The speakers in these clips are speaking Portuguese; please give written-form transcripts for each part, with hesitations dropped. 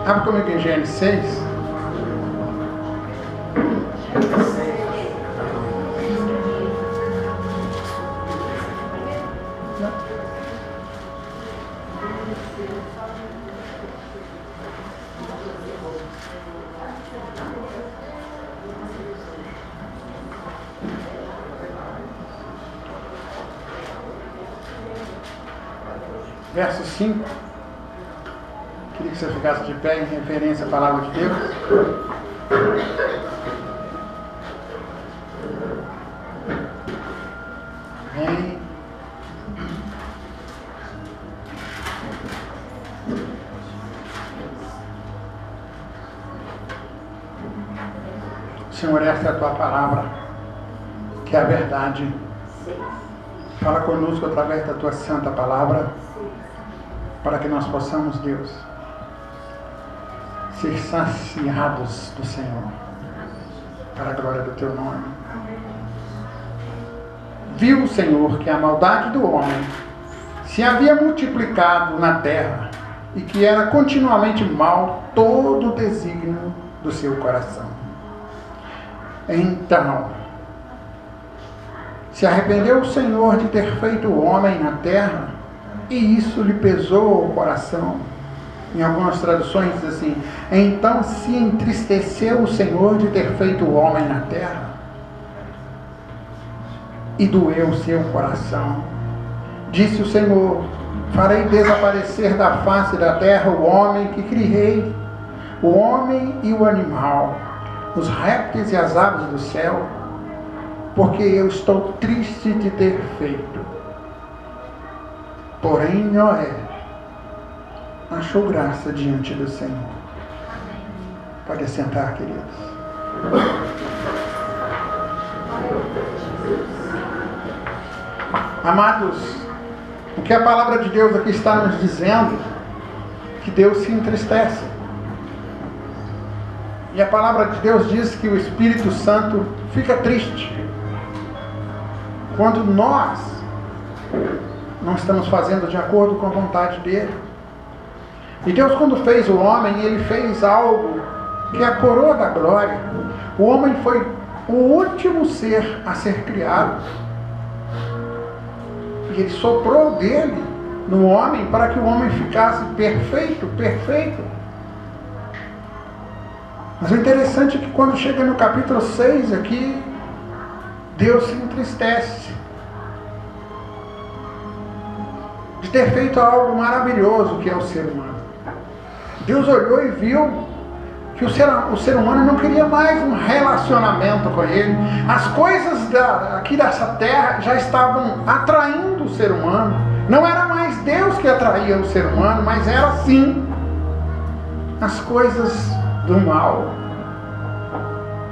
Abre comigo em Gênesis 6. Verso 5. Queria que você ficasse de pé em referência à palavra de Deus. Amém. Senhor, esta é a tua palavra, que é a verdade. Fala conosco através da tua santa palavra, para que nós possamos, Deus, ser saciados do Senhor, para a glória do teu nome. Viu o Senhor que a maldade do homem se havia multiplicado na terra e que era continuamente mau todo o desígnio do seu coração. Então, se arrependeu o Senhor de ter feito o homem na terra, e isso lhe pesou o coração. Em algumas traduções diz assim: então se entristeceu o Senhor de ter feito o homem na terra, e doeu o seu coração. Disse o Senhor: farei desaparecer da face da terra o homem que criei, o homem e o animal, os répteis e as aves do céu, porque eu estou triste de ter feito. Porém, Noé achou graça diante do Senhor. Pode assentar, queridos. Amados, o que a palavra de Deus aqui está nos dizendo, que Deus se entristece. E a palavra de Deus diz que o Espírito Santo fica triste quando nós não estamos fazendo de acordo com a vontade dele. E Deus, quando fez o homem, ele fez algo que é a coroa da glória. O homem foi o último ser a ser criado. E ele soprou dele no homem para que o homem ficasse perfeito, perfeito. Mas o interessante é que quando chega no capítulo 6 aqui, Deus se entristece de ter feito algo maravilhoso que é o ser humano. Deus olhou e viu que o ser humano não queria mais um relacionamento com ele. As coisas aqui dessa terra já estavam atraindo o ser humano. Não era mais Deus que atraía o ser humano, mas era sim as coisas do mal.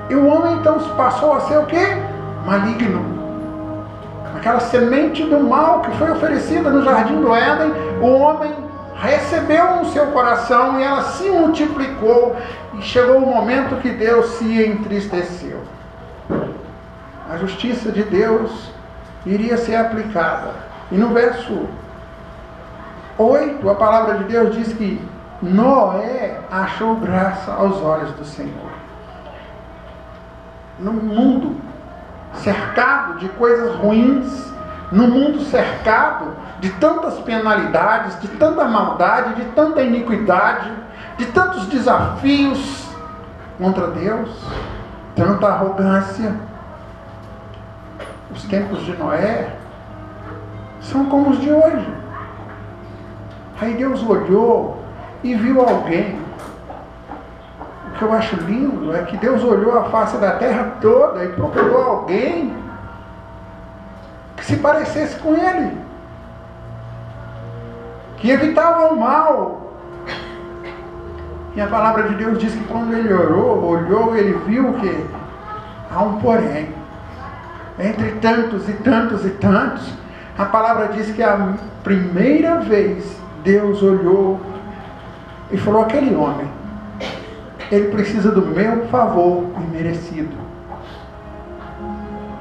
E o homem então passou a ser o quê? Maligno. Aquela semente do mal que foi oferecida no jardim do Éden, o homem recebeu no seu coração e ela se multiplicou, e chegou o momento que Deus se entristeceu. A justiça de Deus iria ser aplicada. E no verso 8, a palavra de Deus diz que Noé achou graça aos olhos do Senhor. No mundo cercado de coisas ruins, no mundo cercado de tantas penalidades, de tanta maldade, de tanta iniquidade, de tantos desafios contra Deus, tanta arrogância. Os tempos de Noé são como os de hoje. Aí Deus olhou e viu alguém. O que eu acho lindo é que Deus olhou a face da terra toda e procurou alguém que se parecesse com ele, que evitava o mal. E a palavra de Deus diz que quando ele olhou, ele viu que há um porém. Entre tantos e tantos e tantos, a palavra diz que a primeira vez Deus olhou e falou: aquele homem, ele precisa do meu favor imerecido.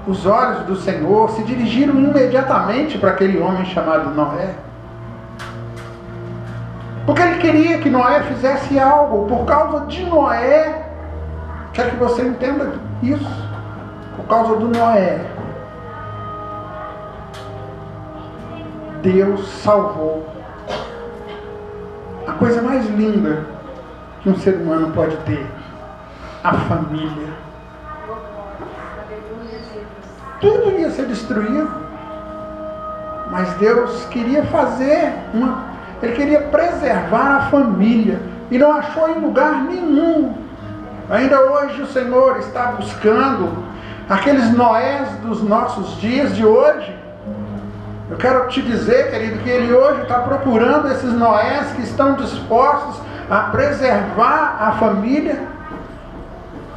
Os olhos do Senhor se dirigiram imediatamente para aquele homem chamado Noé, porque ele queria que Noé fizesse algo. Por causa de Noé, quer que você entenda isso. Por causa do Noé, Deus salvou a coisa mais linda que um ser humano pode ter: a família. Tudo ia ser destruído, mas Deus queria Ele queria preservar a família, e não achou em lugar nenhum. Ainda hoje o Senhor está buscando aqueles Noés dos nossos dias de hoje. Eu quero te dizer, querido, que Ele hoje está procurando esses Noés que estão dispostos a preservar a família,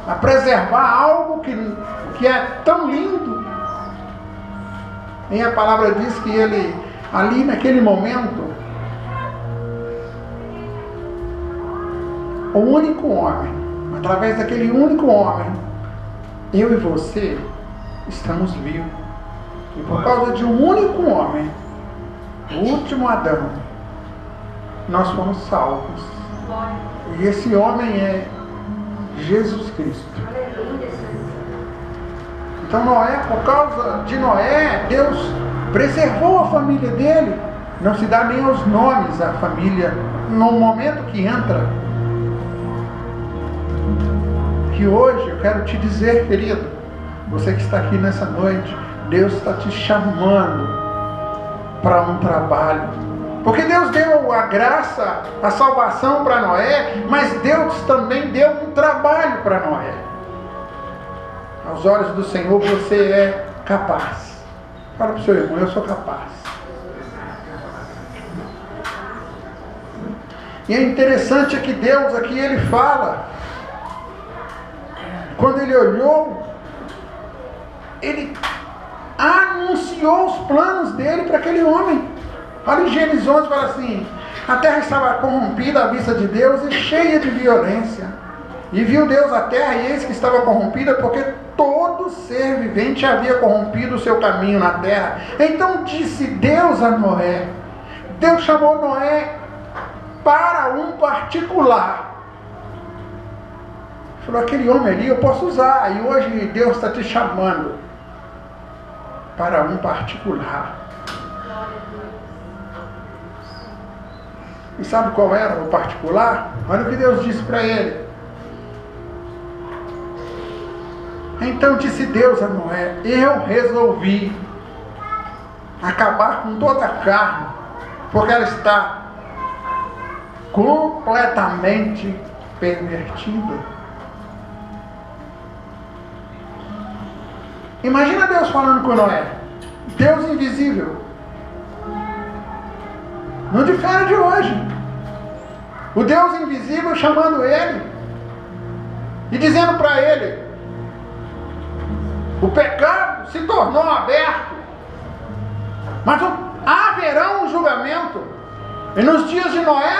a preservar algo que é tão lindo. E a palavra diz que ele, ali naquele momento, o único homem, através daquele único homem, eu e você estamos vivos. E por causa de um único homem, o último Adão, nós fomos salvos. E esse homem é Jesus Cristo. Então Noé, por causa de Noé, Deus preservou a família dele. Não se dá nem os nomes à família no momento que entra. Que hoje eu quero te dizer, querido, você que está aqui nessa noite, Deus está te chamando para um trabalho. Porque Deus deu a graça, a salvação para Noé, mas Deus também deu um trabalho para Noé. Aos olhos do Senhor você é capaz. Fala para o seu irmão: eu sou capaz. E é interessante que Deus aqui, Ele fala, quando Ele olhou, Ele anunciou os planos dele para aquele homem. Olha em Gênesis 11, fala assim: a terra estava corrompida à vista de Deus e cheia de violência. E viu Deus a terra, e eis que estava corrompida, porque todo ser vivente havia corrompido o seu caminho na terra. Então disse Deus a Noé. Deus chamou Noé para um particular. Falou: aquele homem ali eu posso usar. E hoje Deus está te chamando para um particular. E sabe qual era o particular? Olha o que Deus disse para ele. Então disse Deus a Noé: eu resolvi acabar com toda a carne, porque ela está completamente pervertida. Imagina Deus falando com Noé, Deus invisível. Não difere de hoje. O Deus invisível chamando ele e dizendo para ele: o pecado se tornou aberto, mas haverá um julgamento. E nos dias de Noé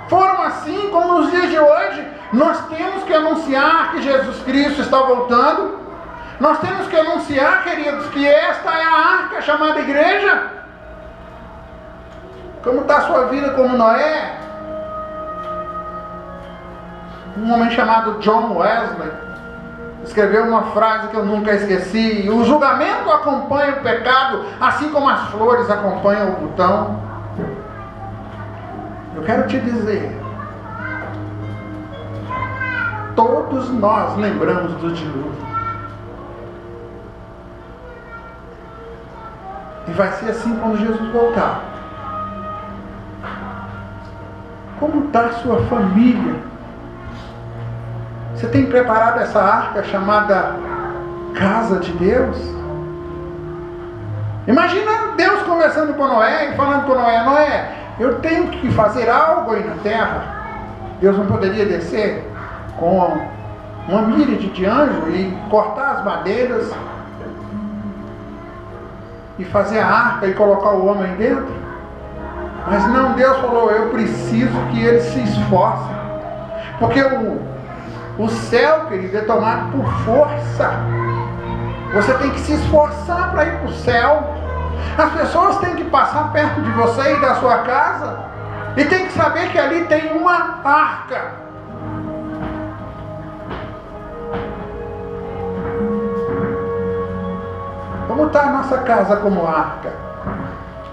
foram assim como nos dias de hoje. Nós temos que anunciar que Jesus Cristo está voltando. Nós temos que anunciar, queridos, que esta é a arca chamada igreja. Como está a sua vida como Noé? Um homem chamado John Wesley escreveu uma frase que eu nunca esqueci: o julgamento acompanha o pecado, assim como as flores acompanham o botão. Eu quero te dizer, todos nós lembramos do dilúvio. E vai ser assim quando Jesus voltar. Como está a sua família? Você tem preparado essa arca chamada Casa de Deus? Imagina Deus conversando com Noé e falando com Noé: Noé, eu tenho que fazer algo aí na terra. Deus não poderia descer com uma míríade de anjos e cortar as madeiras e fazer a arca e colocar o homem dentro? Mas não, Deus falou: eu preciso que ele se esforce. Porque o céu, querido, é tomado por força. Você tem que se esforçar para ir para o céu. As pessoas têm que passar perto de você e da sua casa E tem que saber que ali tem uma arca. Como está a nossa casa como arca?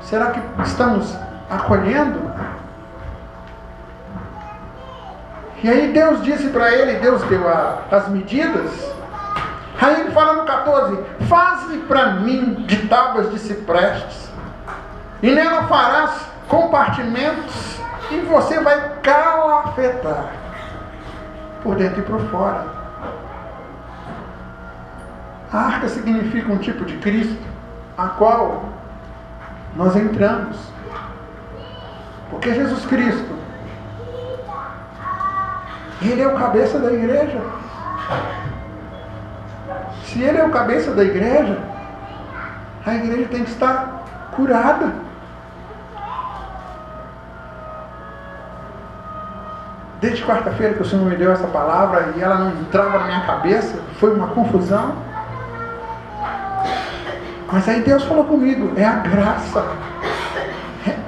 Será que estamos acolhendo? E aí Deus disse para ele, Deus deu as medidas. Aí ele fala no 14, faze para mim de tábuas de ciprestes, e nela farás compartimentos, e você vai calafetar por dentro e por fora. A arca significa um tipo de Cristo, a qual nós entramos. Porque Jesus Cristo, Ele é o cabeça da igreja. Se Ele é o cabeça da igreja, a igreja tem que estar curada. Desde quarta-feira que o Senhor me deu essa palavra e ela não entrava na minha cabeça, foi uma confusão. Mas aí Deus falou comigo, é a graça.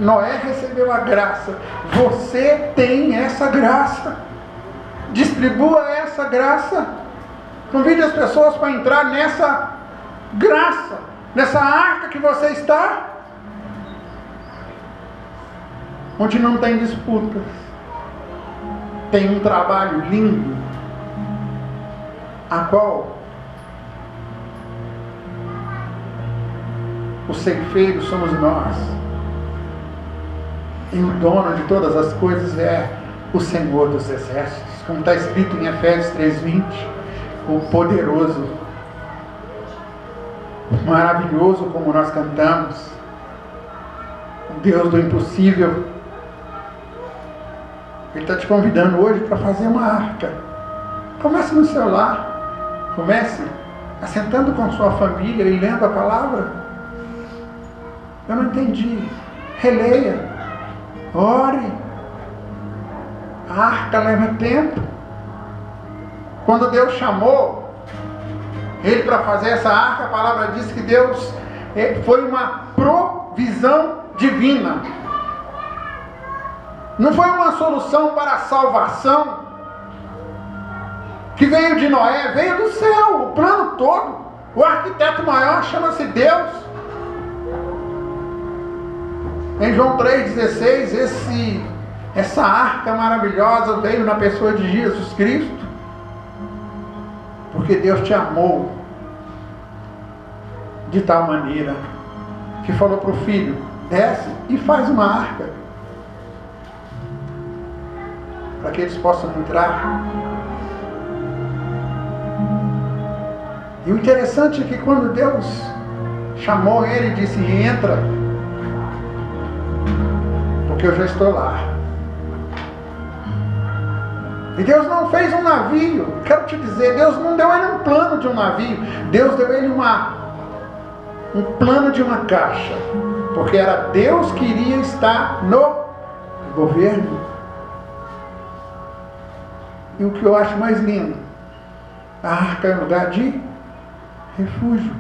Noé recebeu a graça. Você tem essa graça. Distribua essa graça. Convide as pessoas para entrar nessa graça, nessa arca que você está, onde não tem disputas, tem um trabalho lindo, a qual os ceifeiros somos nós, e o dono de todas as coisas é o Senhor dos Exércitos, como está escrito em Efésios 3:20. O poderoso, maravilhoso, como nós cantamos, o Deus do impossível. Ele está te convidando hoje para fazer uma arca. Comece no seu lar, comece assentando com sua família e lendo a palavra. Eu não entendi. Releia, ore. A arca leva tempo. Quando Deus chamou ele para fazer essa arca, a palavra diz que Deus foi uma provisão divina. Não foi uma solução para a salvação que veio de Noé, veio do céu, o plano todo. O arquiteto maior chama-se Deus. Em João 3,16, essa arca maravilhosa veio na pessoa de Jesus Cristo. Porque Deus te amou de tal maneira que falou para o filho, desce e faz uma arca para que eles possam entrar. E o interessante é que quando Deus chamou ele e disse, entra, porque eu já estou lá. E Deus não fez um navio. Quero te dizer, Deus não deu ele um plano de um navio. Deus deu ele um plano de uma caixa. Porque era Deus que iria estar no governo. E o que eu acho mais lindo, a arca é um lugar de refúgio.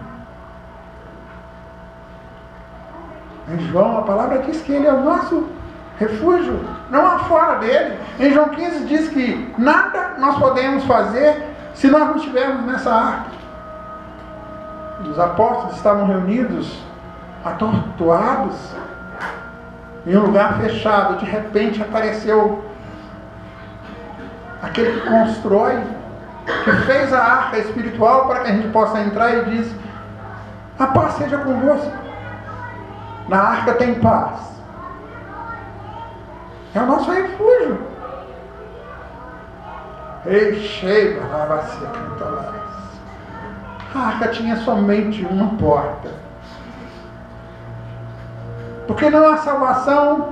Em João, a palavra diz que ele é o nosso refúgio, não há fora dele. Em João 15 diz que nada nós podemos fazer se nós não estivermos nessa arca. Os apóstolos estavam reunidos, atordoados, em um lugar fechado. De repente apareceu aquele que constrói, que fez a arca espiritual para que a gente possa entrar, e diz, a paz seja convosco. Na arca tem paz. É o nosso refúgio. A arca tinha somente uma porta. Porque não há salvação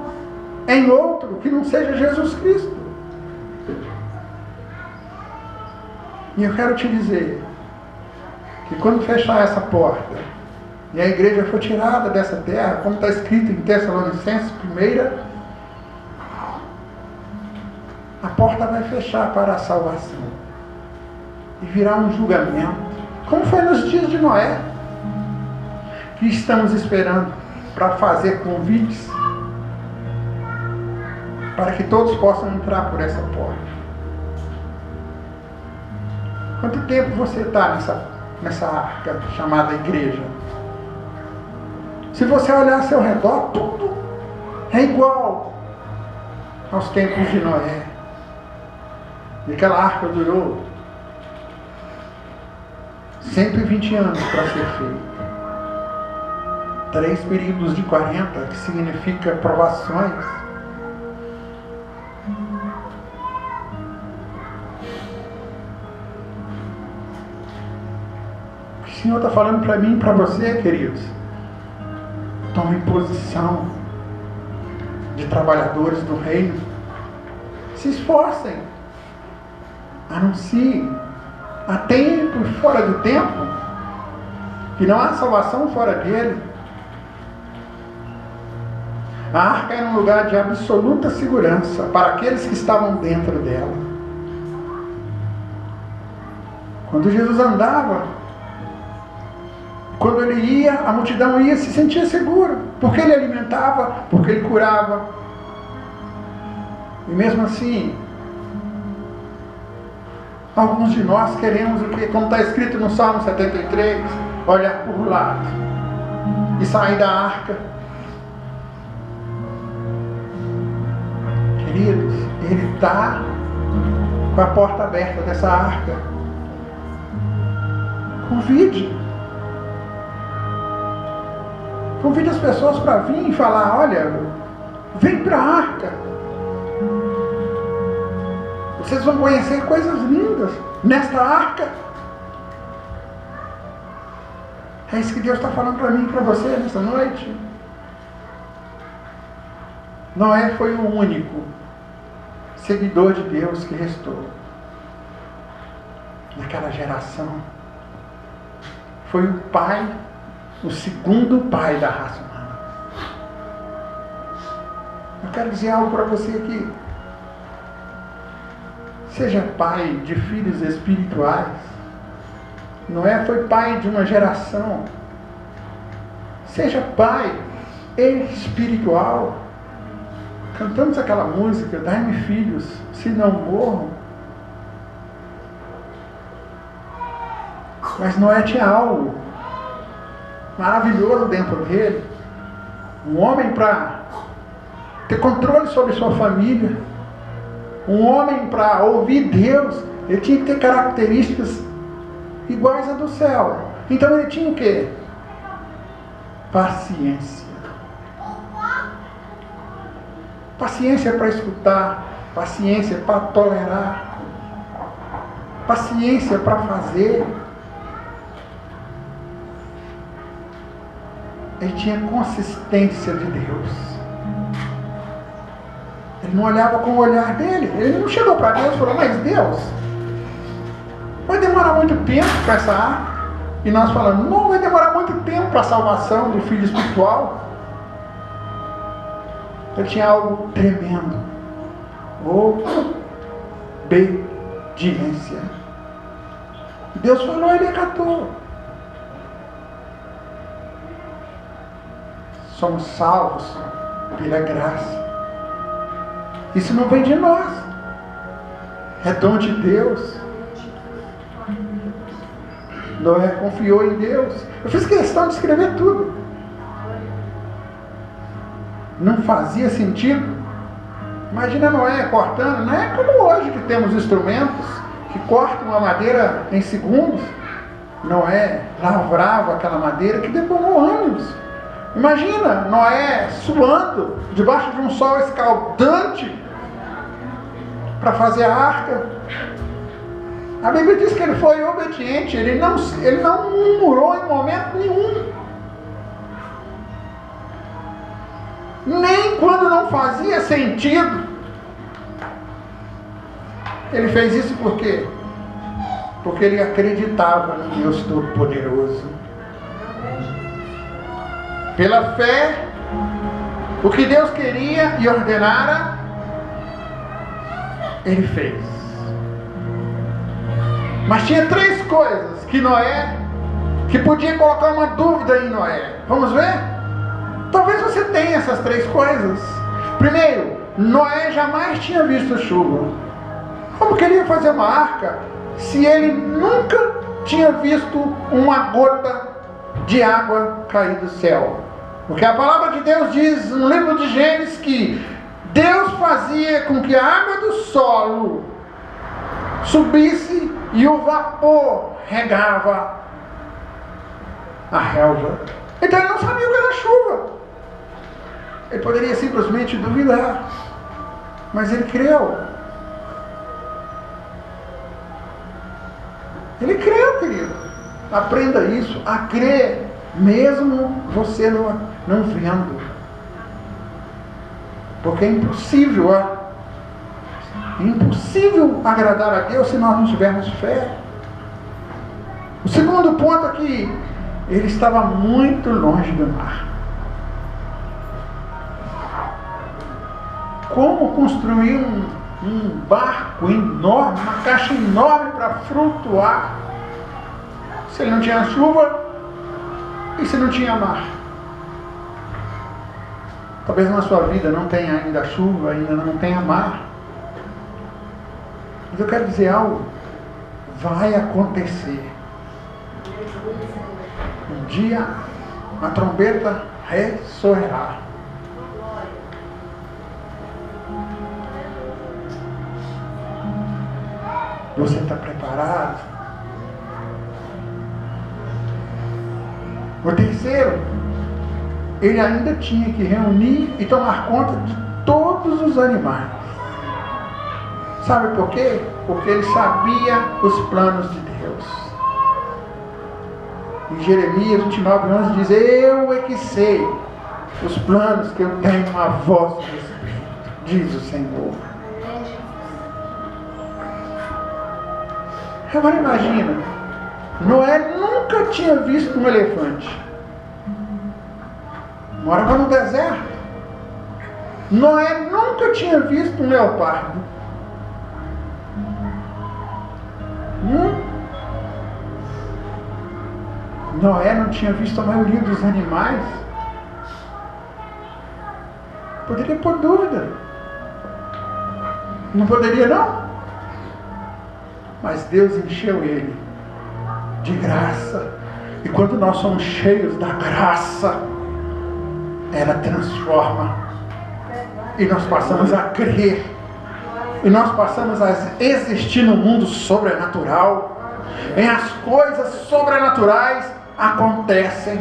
em outro que não seja Jesus Cristo. E eu quero te dizer que quando fechar essa porta e a igreja for tirada dessa terra, como está escrito em Tessalonicenses 1, a porta vai fechar para a salvação e virá um julgamento, como foi nos dias de Noé, que estamos esperando para fazer convites. para que todos possam entrar por essa porta. Quanto tempo você está nessa arca chamada igreja? Se você olhar ao seu redor, tudo é igual aos tempos de Noé. E aquela arca durou 120 anos para ser feita. 3 períodos de 40, que significa provações. O Senhor está falando para mim e para você, queridos. Tomem posição de trabalhadores do reino. Se esforcem. Anunciem. Há tempo e fora do tempo. Que não há salvação fora dele. A arca era um lugar de absoluta segurança para aqueles que estavam dentro dela. Quando Jesus andava, quando ele ia, a multidão ia, se sentia segura, porque ele alimentava, porque ele curava. E mesmo assim, alguns de nós queremos o que? Como está escrito no Salmo 73, olhar por lado e sair da arca. Queridos, ele está com a porta aberta dessa arca. Convide as pessoas para vir e falar: olha, vem para a arca. Vocês vão conhecer coisas lindas nesta arca. É isso que Deus está falando para mim e para você nessa noite. Noé foi o único seguidor de Deus que restou naquela geração. Foi o pai, o segundo pai da raça humana. Eu quero dizer algo para você aqui. Seja pai de filhos espirituais. Noé foi pai de uma geração. Seja pai espiritual. Cantamos aquela música, dai-me filhos, se não morro. Mas Noé tinha algo maravilhoso dentro dele. Um homem para ter controle sobre sua família. Um homem para ouvir Deus. Ele tinha que ter características iguais à do céu. Então ele tinha o quê? Paciência. Paciência para escutar, paciência para tolerar, paciência para fazer. Ele tinha consistência de Deus. Ele não olhava com o olhar dele. Ele não chegou para Deus e falou: mas Deus, vai demorar muito tempo para essa arca. E nós falamos: não vai demorar muito tempo para a salvação do filho espiritual. Ele tinha algo tremendo. Obediência. Deus falou, ele acatou. Somos salvos pela graça. Isso não vem de nós. É dom de Deus. Noé confiou em Deus. Eu fiz questão de escrever tudo. Não fazia sentido. Imagina Noé cortando. Não é como hoje que temos instrumentos que cortam a madeira em segundos. Noé lavrava aquela madeira que demorou anos. Imagina Noé suando debaixo de um sol escaldante para fazer a arca. A Bíblia diz que ele foi obediente. Ele não murmurou em momento nenhum. Nem quando não fazia sentido. Ele fez isso por quê? Porque ele acreditava no Deus Todo-Poderoso. Pela fé, o que Deus queria e ordenara, ele fez. Mas tinha 3 coisas que podia colocar uma dúvida em Noé. Vamos ver? Talvez você tenha essas 3 coisas. Primeiro, Noé jamais tinha visto chuva. Como que ele ia fazer uma arca se ele nunca tinha visto uma gota de água cair do céu? Porque a palavra de Deus diz no livro de Gênesis que Deus fazia com que a água do solo subisse e o vapor regava a relva. Então ele não sabia o que era chuva. Ele poderia simplesmente duvidar, mas ele creu. Ele creu, querido. Aprenda isso, a crer, mesmo você não vendo. Porque é impossível agradar a Deus se nós não tivermos fé. O segundo ponto é que ele estava muito longe do mar. Como construir um barco enorme, uma caixa enorme para flutuar, se ele não tinha chuva e se não tinha mar? Talvez na sua vida não tenha ainda chuva, ainda não tenha mar. Mas eu quero dizer algo. Vai acontecer. Um dia a trombeta ressoará. Você está preparado? O terceiro, ele ainda tinha que reunir e tomar conta de todos os animais. Sabe por quê? Porque ele sabia os planos de Deus. Em Jeremias 29:11 diz: eu é que sei os planos que eu tenho a vosso respeito, diz o Senhor. Agora imagina, Noé nunca tinha visto um elefante. Morava no deserto. Noé nunca tinha visto um leopardo. Noé não tinha visto a maioria dos animais. Poderia pôr dúvida. Não poderia, não? Mas Deus encheu ele de graça. E quando nós somos cheios da graça, ela transforma. E nós passamos a crer. E nós passamos a existir no mundo sobrenatural. E as coisas sobrenaturais acontecem.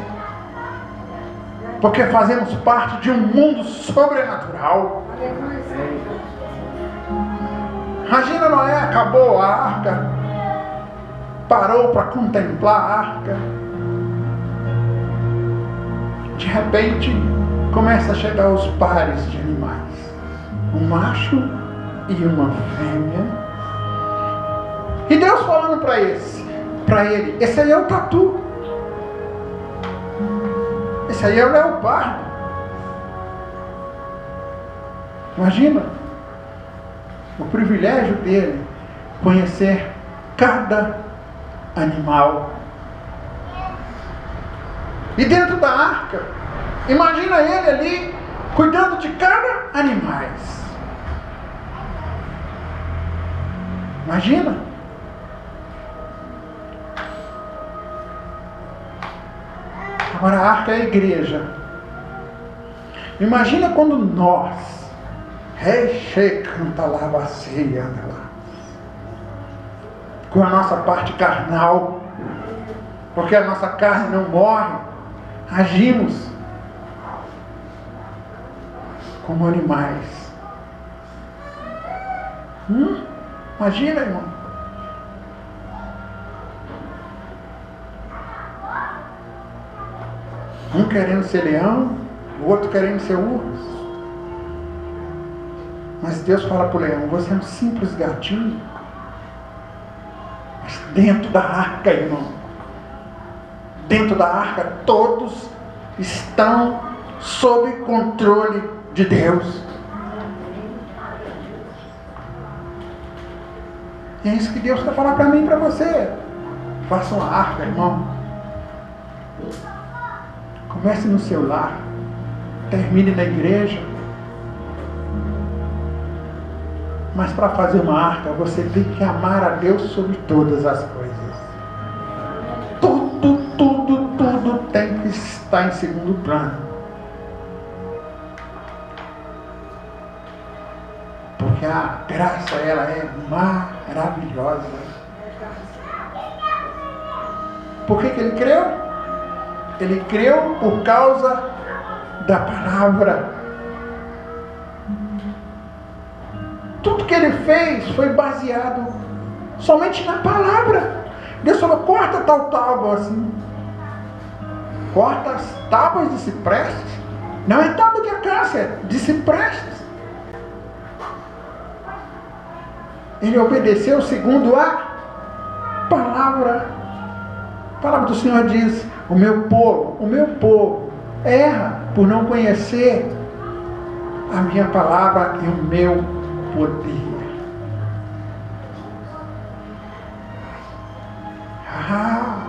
Porque fazemos parte de um mundo sobrenatural. Imagina, Noé acabou a arca, parou para contemplar a arca. De repente, começa a chegar os pares de animais. Um macho e uma fêmea. E Deus falando para ele, esse aí é o tatu. Esse aí é o leopardo. Imagina o privilégio dele conhecer cada animal. E dentro da arca, imagina ele ali cuidando de cada animal. Imagina. Agora a arca é a igreja. Imagina quando nós canta lá, bacia, com a nossa parte carnal, porque a nossa carne não morre, agimos como animais. Imagina, irmão. Um querendo ser leão, o outro querendo ser urso. Mas Deus fala para o leão: você é um simples gatinho. Mas dentro da arca, irmão, dentro da arca, todos estão sob controle de Deus. E é isso que Deus quer falar para mim e para você. Faça uma arca, irmão. Comece no seu lar, termine na igreja. Mas para fazer uma arca, você tem que amar a Deus sobre todas as coisas. Tudo tem que estar em segundo plano. Porque a graça, ela é maravilhosa. Por que ele creu? Ele creu por causa da palavra. Tudo que ele fez foi baseado somente na palavra. Deus falou, corta tal tábua assim. Corta as tábuas de ciprestes. Não é tábua de acácia, é de ciprestes. Ele obedeceu segundo a palavra. A palavra do Senhor diz, o meu povo erra por não conhecer a minha palavra e o meu poder.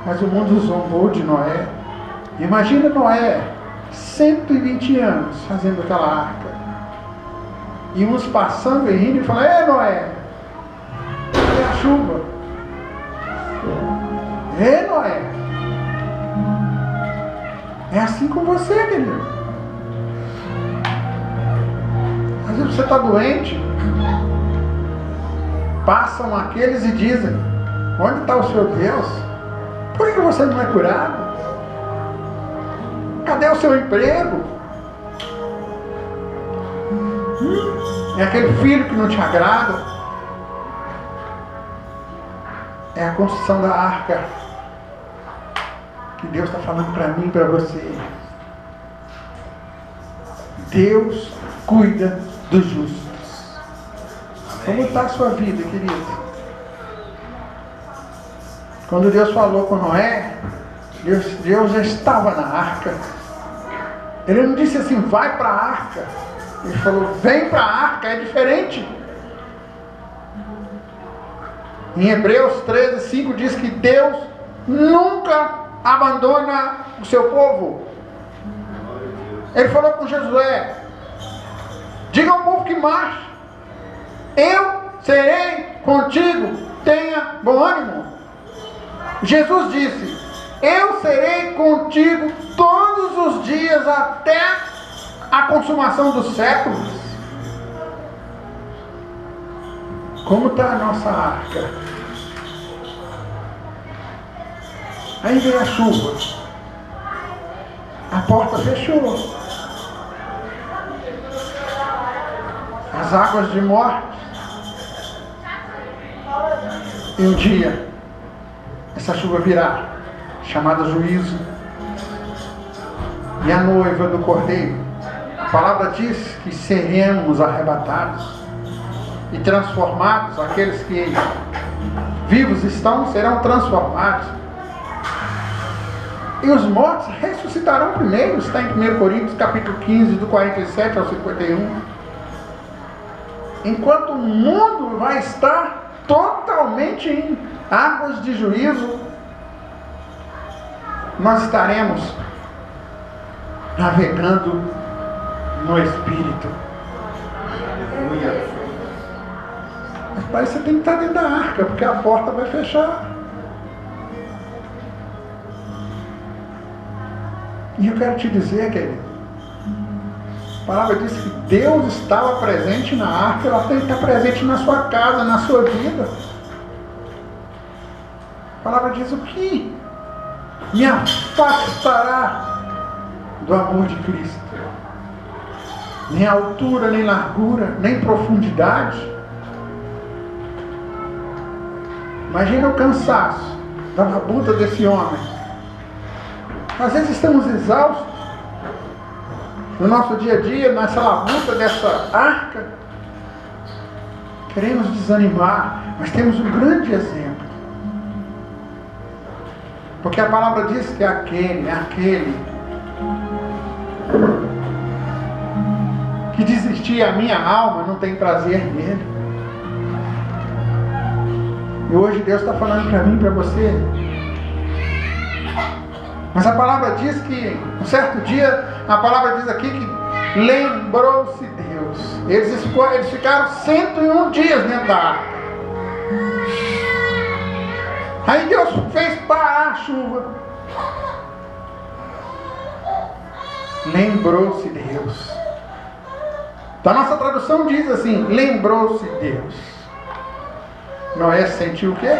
Mas o mundo zombou de Noé. Imagina Noé, 120 anos fazendo aquela arca. E uns passando e rindo e falando, Noé, cadê a chuva? Noé. É assim com você, querido. Às vezes você está doente, passam aqueles e dizem, onde está o seu Deus? Por que você não é curado? Cadê o seu emprego? É aquele filho que não te agrada. É a construção da arca que Deus está falando para mim e para você. Deus cuida dos justos. Como está a sua vida, querido? Quando Deus falou com Noé, Deus já estava na arca. Ele não disse assim, vai para a arca. Ele falou, vem para a arca, é diferente. Em Hebreus 13:5 diz que Deus nunca abandona o seu povo. Ele falou com Josué, diga ao povo que marche, eu serei contigo, tenha bom ânimo. Jesus disse, eu serei contigo todos os dias até a consumação dos séculos. Como está a nossa arca? Aí veio a chuva. A porta fechou. As águas de morte. E um dia, essa chuva virá, chamada juízo. E a noiva do Cordeiro, a palavra diz que seremos arrebatados e transformados. Aqueles que vivos estão, serão transformados. E os mortos ressuscitarão primeiro. Está em 1 Coríntios capítulo 15, do 47 ao 51. Enquanto o mundo vai estar totalmente em águas de juízo, nós estaremos navegando no Espírito. Mas para isso você tem que estar dentro da arca, porque a porta vai fechar. E eu quero te dizer, querido, a palavra diz que Deus estava presente na arca, ela tem que estar presente na sua casa, na sua vida. A palavra diz o que me afastará do amor de Cristo. Nem altura, nem largura, nem profundidade. Imagina o cansaço da labuta desse homem. Às vezes estamos exaustos no nosso dia a dia, nessa labuta dessa arca. Queremos desanimar, mas temos um grande exemplo. Porque a palavra diz que aquele que desistir a minha alma não tem prazer nele. E hoje Deus está falando para mim e para você. Mas a palavra diz que, um certo dia, a palavra diz aqui que lembrou-se Deus Deus. Eles ficaram 101 dias dentro da arca. Aí Deus fez parar a chuva. Lembrou-se Deus. Então a nossa tradução diz assim: lembrou-se Deus. Noé sentiu o quê?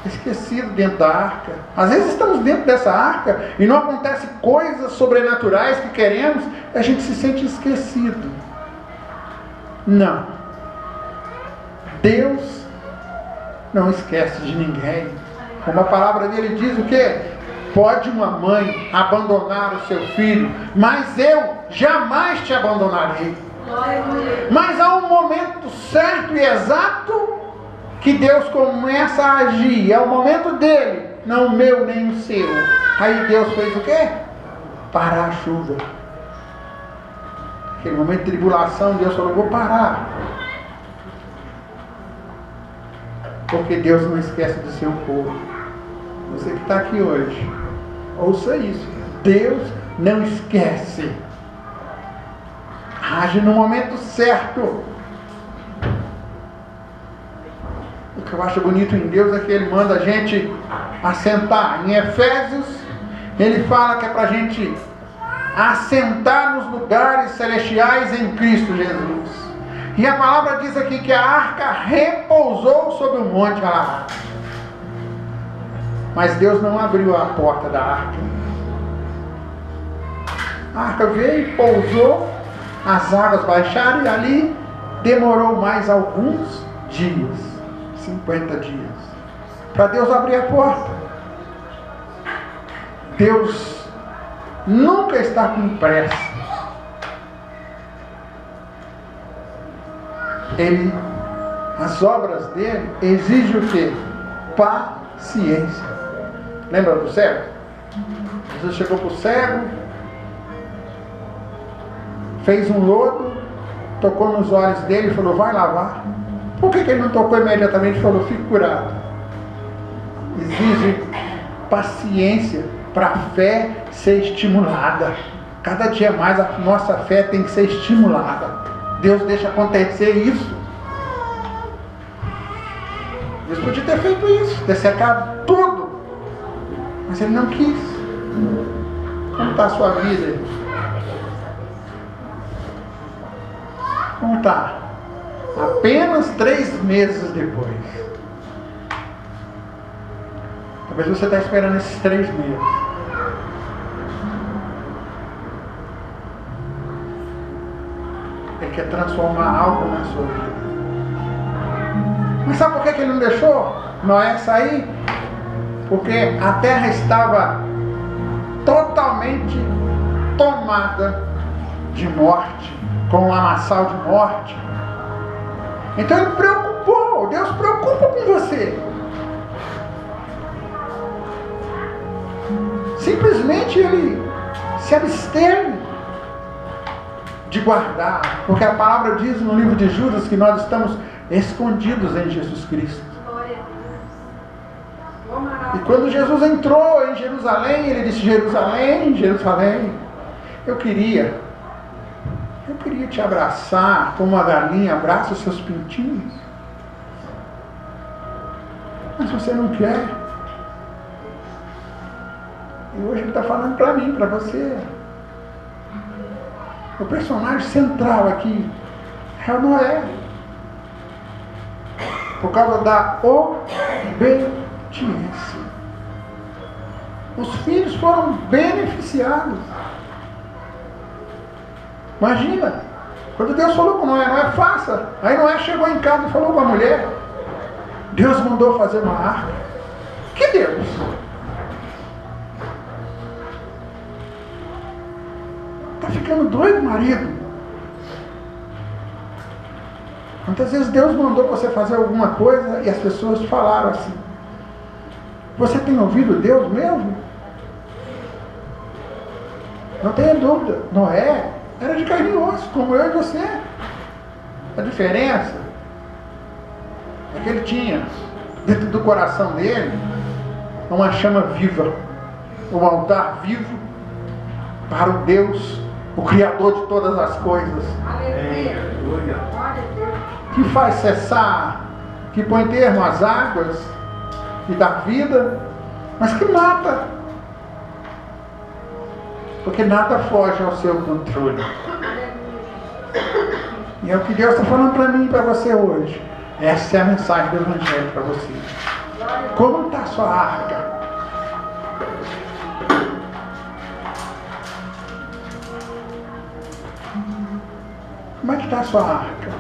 Esquecido dentro da arca. Às vezes estamos dentro dessa arca e não acontece coisas sobrenaturais que queremos, e a gente se sente esquecido. Não. Deus não esquece de ninguém. Como a palavra dele diz o quê? Pode uma mãe abandonar o seu filho, mas eu jamais te abandonarei. Mas há um momento certo e exato que Deus começa a agir. É o momento dele, não o meu nem o seu. Aí Deus fez o quê? Parar a chuva. Aquele momento de tribulação, Deus falou: vou parar. Porque Deus não esquece do seu povo. Você que está aqui hoje, ouça isso. Deus não esquece. Age no momento certo. O que eu acho bonito em Deus é que Ele manda a gente assentar. Em Efésios, Ele fala que é para a gente assentar nos lugares celestiais em Cristo Jesus. E a palavra diz aqui que a arca repousou sobre o monte Ararat. Mas Deus não abriu a porta da arca. A arca veio e pousou, as águas baixaram e ali demorou mais alguns dias, 50 dias, para Deus abrir a porta. Deus nunca está com pressa. As obras dele exigem o quê? Paciência. Lembra do cego? Jesus chegou para o cego, fez um lodo, tocou nos olhos dele e falou: vai lavar. Por que ele não tocou imediatamente e falou: fique curado? Exige paciência para a fé ser estimulada. Cada dia mais a nossa fé tem que ser estimulada. Deus deixa acontecer isso. Deus podia ter feito isso, ter secado tudo, mas Ele não quis. Como está a sua vida? Como está? Apenas 3 meses depois. Talvez você está esperando esses 3 meses. Ele quer transformar algo na sua vida. Mas sabe por que Ele não deixou Noé sair? Porque a terra estava totalmente tomada de morte, com um lamaçal de morte. Então Ele preocupou. Deus preocupa com você. Simplesmente Ele se absteve de guardar, porque a palavra diz no livro de Judas que nós estamos escondidos em Jesus Cristo. E quando Jesus entrou em Jerusalém, Ele disse: Jerusalém, Jerusalém, eu queria te abraçar como uma galinha abraça os seus pintinhos, mas você não quer. E hoje Ele está falando para mim, para você. O personagem central aqui é o Noé, por causa da obediência. Os filhos foram beneficiados. Imagina, quando Deus falou com Noé: Noé, faça. Aí Noé chegou em casa e falou com a mulher: Deus mandou fazer uma arca. Que Deus? Está ficando doido, marido? Quantas vezes Deus mandou você fazer alguma coisa e as pessoas falaram assim: você tem ouvido Deus mesmo? Não tenha dúvida, Noé era de carne e osso, como eu e você. A diferença é que ele tinha dentro do coração dele uma chama viva, um altar vivo para o Deus, o Criador de todas as coisas. que faz cessar, que põe termo às águas e dá vida, mas que mata. Porque nada foge ao seu controle. E é o que Deus está falando para mim e para você hoje. Essa é a mensagem do Evangelho para você. Como está a sua arca? Como é que está a sua arca?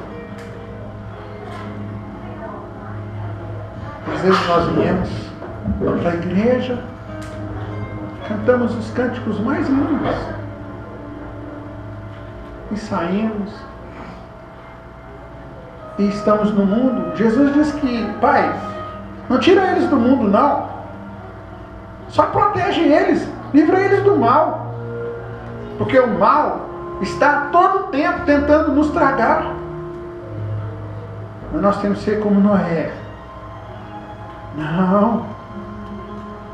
Às vezes nós viemos para a igreja, cantamos os cânticos mais lindos e saímos e estamos no mundo. Jesus diz que, Pai, não tira eles do mundo não, só protege eles, livra eles do mal, porque o mal está a todo tempo tentando nos tragar. Mas nós temos que ser como Noé. Não,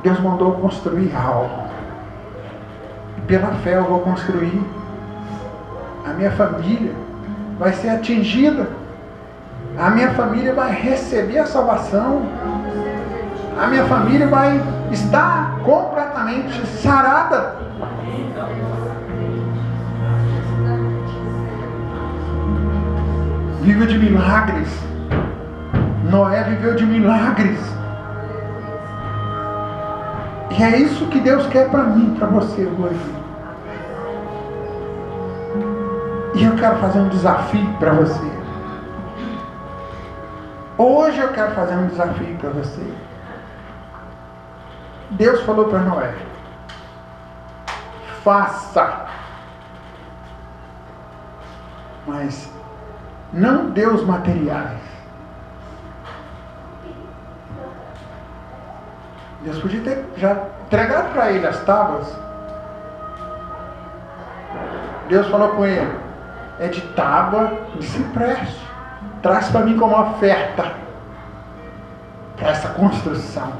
Deus mandou construir algo, e pela fé eu vou construir. A minha família vai ser atingida, a minha família vai receber a salvação, a minha família vai estar completamente sarada. Viva de milagres. Noé viveu de milagres. E é isso que Deus quer para mim, para você hoje. E eu quero fazer um desafio para você. Hoje eu quero fazer um desafio para você. Deus falou para Noé: faça. Mas não dê os materiais. Deus podia ter já entregado para ele as tábuas. Deus falou com ele: é de tábua de cipreste. Traz para mim como oferta para essa construção.